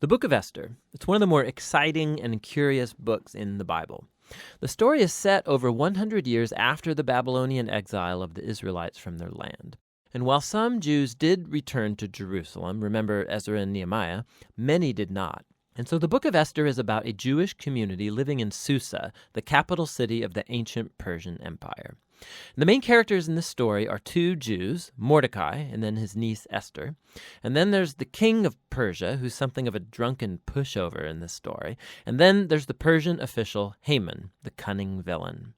The Book of Esther. It's one of the more exciting and curious books in the Bible. The story is set over 100 years after the Babylonian exile of the Israelites from their land. And while some Jews did return to Jerusalem, remember Ezra and Nehemiah, many did not. And so the Book of Esther is about a Jewish community living in Susa, the capital city of the ancient Persian Empire. And the main characters in this story are two Jews, Mordecai and then his niece Esther. And then there's the king of Persia, who's something of a drunken pushover in this story. And then there's the Persian official Haman, the cunning villain.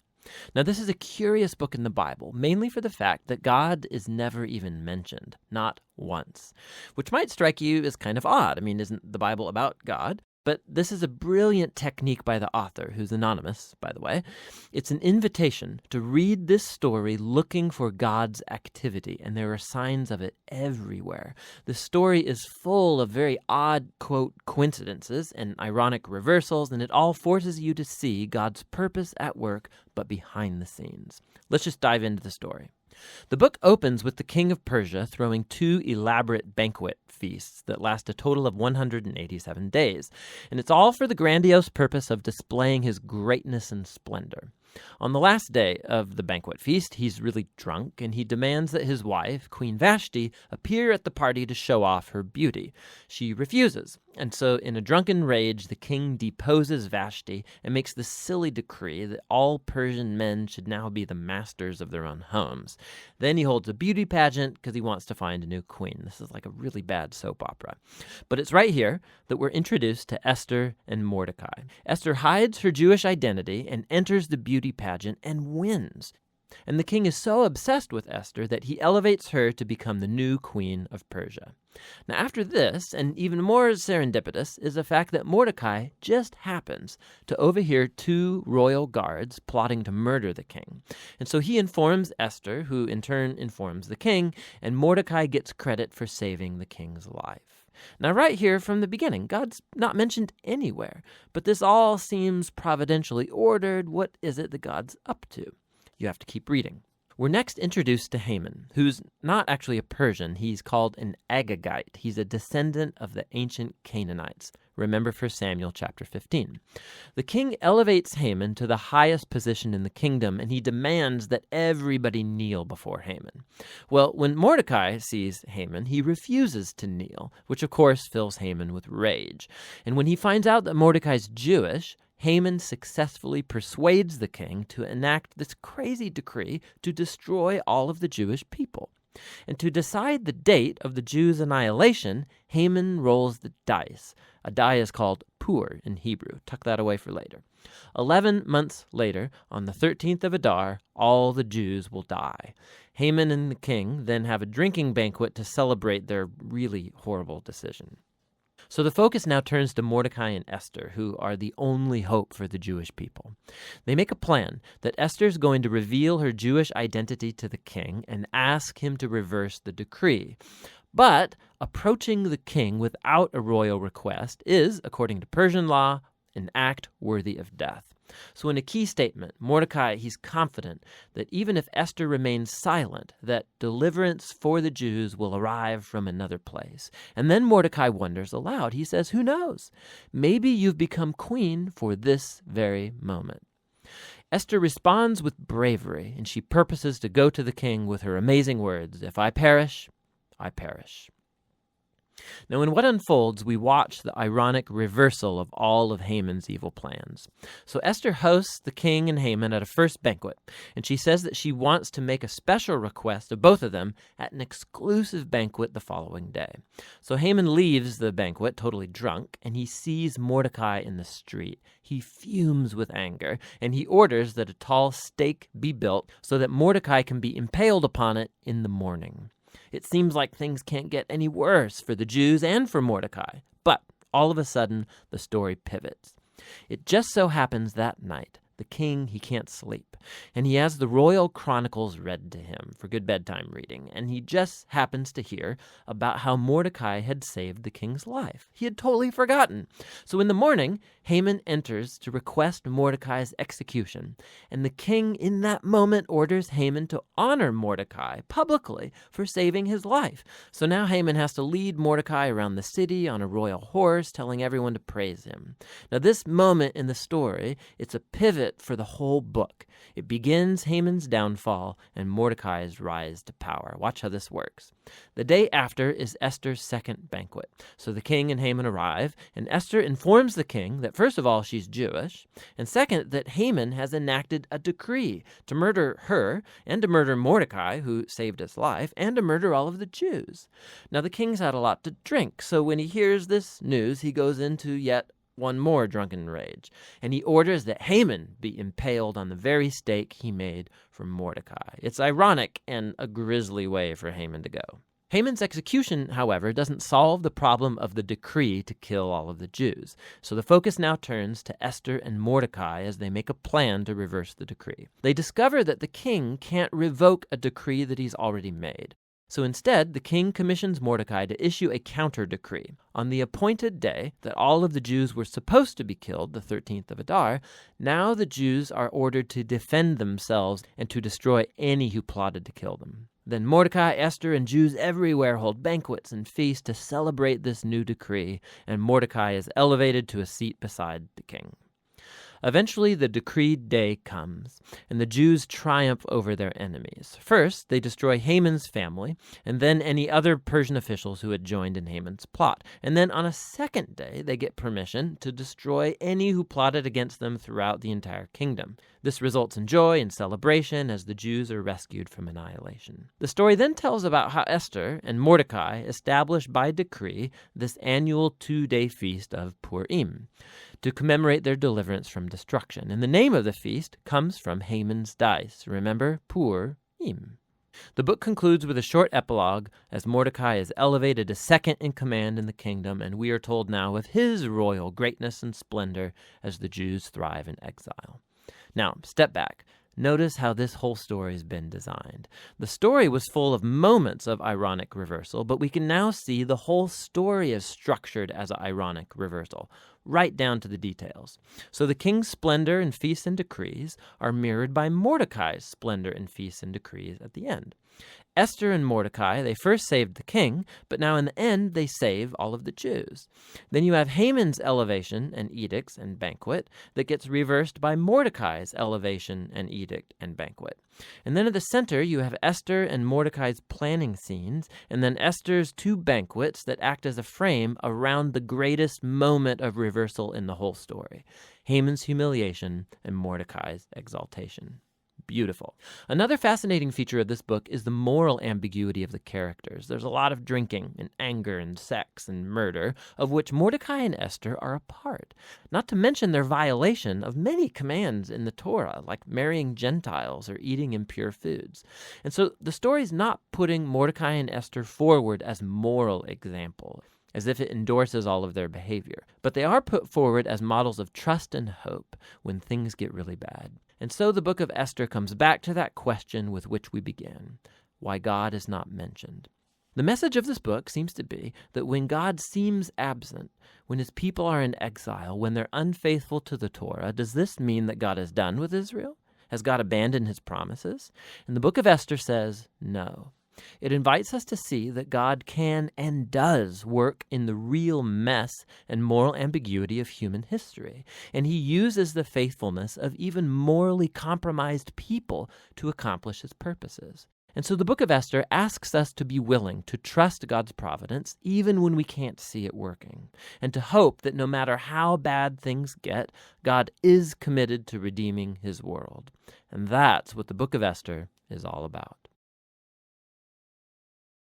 Now, this is a curious book in the Bible, mainly for the fact that God is never even mentioned, not once, which might strike you as kind of odd. I mean, isn't the Bible about God? But this is a brilliant technique by the author, who's anonymous, by the way. It's an invitation to read this story looking for God's activity, and there are signs of it everywhere. The story is full of very odd, quote, coincidences and ironic reversals, and it all forces you to see God's purpose at work, but behind the scenes. Let's just dive into the story. The book opens with the king of Persia throwing two elaborate banquet feasts that last a total of 187 days, and it's all for the grandiose purpose of displaying his greatness and splendor. On the last day of the banquet feast, he's really drunk, and he demands that his wife, Queen Vashti, appear at the party to show off her beauty. She refuses, and so in a drunken rage, the king deposes Vashti and makes the silly decree that all Persian men should now be the masters of their own homes. Then he holds a beauty pageant because he wants to find a new queen. This is like a really bad soap opera. But it's right here that we're introduced to Esther and Mordecai. Esther hides her Jewish identity and enters the beauty pageant and wins. And the king is so obsessed with Esther that he elevates her to become the new queen of Persia. Now, after this, and even more serendipitous, is the fact that Mordecai just happens to overhear two royal guards plotting to murder the king. And so he informs Esther, who in turn informs the king, and Mordecai gets credit for saving the king's life. Now, right here from the beginning, God's not mentioned anywhere, but this all seems providentially ordered. What is it that God's up to? You have to keep reading. We're next introduced to Haman, who's not actually a Persian. He's called an Agagite. He's a descendant of the ancient Canaanites. Remember 1 Samuel chapter 15. The king elevates Haman to the highest position in the kingdom, and he demands that everybody kneel before Haman. Well, when Mordecai sees Haman, he refuses to kneel, which of course fills Haman with rage. And when he finds out that Mordecai's Jewish, Haman successfully persuades the king to enact this crazy decree to destroy all of the Jewish people. And to decide the date of the Jews' annihilation, Haman rolls the dice. A die is called pur in Hebrew. Tuck that away for later. 11 months later, on the 13th of Adar, all the Jews will die. Haman and the king then have a drinking banquet to celebrate their really horrible decision. So the focus now turns to Mordecai and Esther, who are the only hope for the Jewish people. They make a plan that Esther's going to reveal her Jewish identity to the king and ask him to reverse the decree. But approaching the king without a royal request is, according to Persian law, an act worthy of death. So in a key statement, Mordecai, he's confident that even if Esther remains silent, that deliverance for the Jews will arrive from another place. And then Mordecai wonders aloud. He says, who knows? Maybe you've become queen for this very moment. Esther responds with bravery, and she purposes to go to the king with her amazing words, if I perish, I perish. Now, in what unfolds, we watch the ironic reversal of all of Haman's evil plans. So Esther hosts the king and Haman at a first banquet, and she says that she wants to make a special request of both of them at an exclusive banquet the following day. So Haman leaves the banquet totally drunk, and he sees Mordecai in the street. He fumes with anger, and he orders that a tall stake be built so that Mordecai can be impaled upon it in the morning. It seems like things can't get any worse for the Jews and for Mordecai. But all of a sudden, the story pivots. It just so happens that night the king, he can't sleep, and he has the royal chronicles read to him for good bedtime reading, and he just happens to hear about how Mordecai had saved the king's life. He had totally forgotten. So in the morning, Haman enters to request Mordecai's execution, and the king in that moment orders Haman to honor Mordecai publicly for saving his life. So now Haman has to lead Mordecai around the city on a royal horse, telling everyone to praise him. Now this moment in the story, it's a pivot for the whole book. It begins Haman's downfall and Mordecai's rise to power. Watch how this works. The day after is Esther's second banquet. So the king and Haman arrive, and Esther informs the king that first of all, she's Jewish, and second, that Haman has enacted a decree to murder her and to murder Mordecai, who saved his life, and to murder all of the Jews. Now the king's had a lot to drink, so when he hears this news, he goes into yet one more drunken rage, and he orders that Haman be impaled on the very stake he made for Mordecai. It's ironic and a grisly way for Haman to go. Haman's execution, however, doesn't solve the problem of the decree to kill all of the Jews. So the focus now turns to Esther and Mordecai as they make a plan to reverse the decree. They discover that the king can't revoke a decree that he's already made. So instead, the king commissions Mordecai to issue a counter-decree. On the appointed day that all of the Jews were supposed to be killed, the 13th of Adar, now the Jews are ordered to defend themselves and to destroy any who plotted to kill them. Then Mordecai, Esther, and Jews everywhere hold banquets and feasts to celebrate this new decree, and Mordecai is elevated to a seat beside the king. Eventually, the decreed day comes, and the Jews triumph over their enemies. First, they destroy Haman's family, and then any other Persian officials who had joined in Haman's plot. And then on a second day, they get permission to destroy any who plotted against them throughout the entire kingdom. This results in joy and celebration as the Jews are rescued from annihilation. The story then tells about how Esther and Mordecai established by decree this annual 2-day feast of Purim to commemorate their deliverance from destruction. And the name of the feast comes from Haman's dice. Remember, Purim. The book concludes with a short epilogue as Mordecai is elevated to second in command in the kingdom, and we are told now of his royal greatness and splendor as the Jews thrive in exile. Now, step back. Notice how this whole story has been designed. The story was full of moments of ironic reversal, but we can now see the whole story is structured as an ironic reversal, right down to the details. So the king's splendor and feasts and decrees are mirrored by Mordecai's splendor and feasts and decrees at the end. Esther and Mordecai, they first saved the king, but now in the end they save all of the Jews. Then you have Haman's elevation and edicts and banquet that gets reversed by Mordecai's elevation and edict and banquet. And then at the center you have Esther and Mordecai's planning scenes, and then Esther's 2 banquets that act as a frame around the greatest moment of reversal in the whole story: Haman's humiliation and Mordecai's exaltation. Beautiful. Another fascinating feature of this book is the moral ambiguity of the characters. There's a lot of drinking and anger and sex and murder, of which Mordecai and Esther are a part. Not to mention their violation of many commands in the Torah, like marrying Gentiles or eating impure foods. And so the story's not putting Mordecai and Esther forward as moral examples, as if it endorses all of their behavior. But they are put forward as models of trust and hope when things get really bad. And so the book of Esther comes back to that question with which we began: why God is not mentioned. The message of this book seems to be that when God seems absent, when his people are in exile, when they're unfaithful to the Torah, does this mean that God is done with Israel? Has God abandoned his promises? And the book of Esther says no. It invites us to see that God can and does work in the real mess and moral ambiguity of human history, and he uses the faithfulness of even morally compromised people to accomplish his purposes. And so the book of Esther asks us to be willing to trust God's providence even when we can't see it working, and to hope that no matter how bad things get, God is committed to redeeming his world. And that's what the book of Esther is all about.